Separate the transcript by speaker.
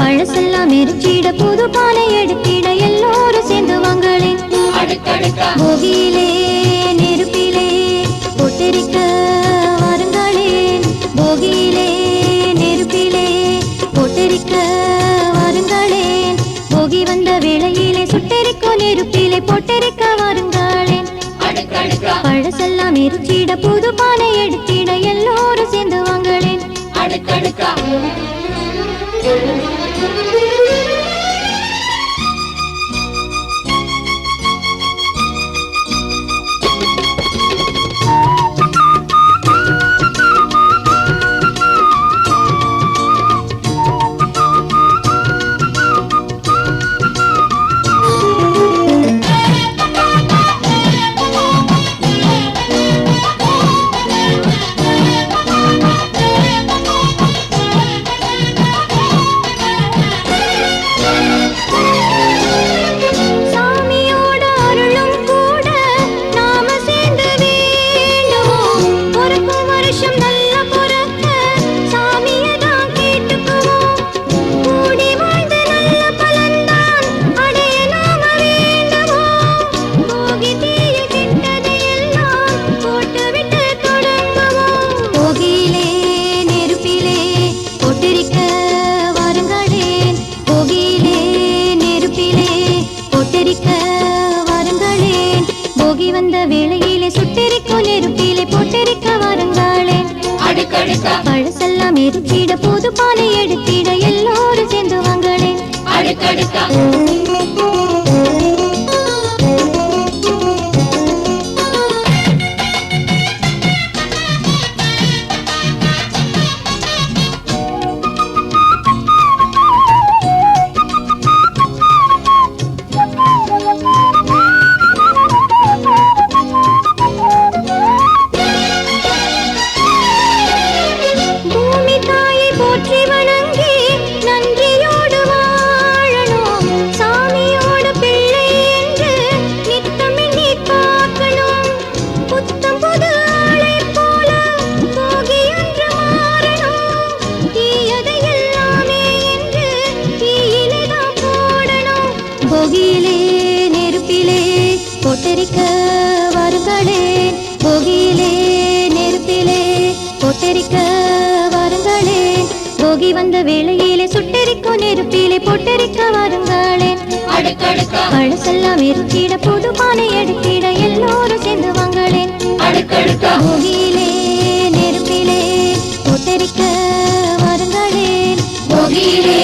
Speaker 1: பழசெல்லாம் எரிச்சிட புது பானை எடுத்திட எல்லோரும் சேர்ந்து வாங்களேன். போகியிலே நெருப்பிலே பொட்டரிக்க வாருங்களேன். போகியிலே நெருப்பிலே பொட்டரிக்க வாருங்களேன். போகி வந்த வேளையிலே சுட்டெரிக்கும் நெருப்பிலே பொட்டரிக்க வாருங்களேன். பழசெல்லாம் எரிச்சிட புது பானை எடுத்திட எல்லோரும் சேர்ந்து வாங்களேன். பழசெல்லாம் எரிச்சிட புது பானை எடுத்திட எல்லோரும் சேர்ந்து வாங்களேன். போகியிலே நெருப்பிலே பொட்டரிக்க வாருங்களேன். போகியிலே நெருப்பிலே பொட்டரிக்க வாருங்களேன். போகி வந்த வேளையிலே சுட்டெரிக்கும் நெருப்பிலே பொட்டரிக்க வாருங்களேன். பழசெல்லாம் எரிச்சிட புது பானை எடுத்திட எல்லோரும் சேர்ந்து வாங்களேன். போகியிலே நெருப்பிலே பொட்டரிக்க வாருங்களேன். போகியிலே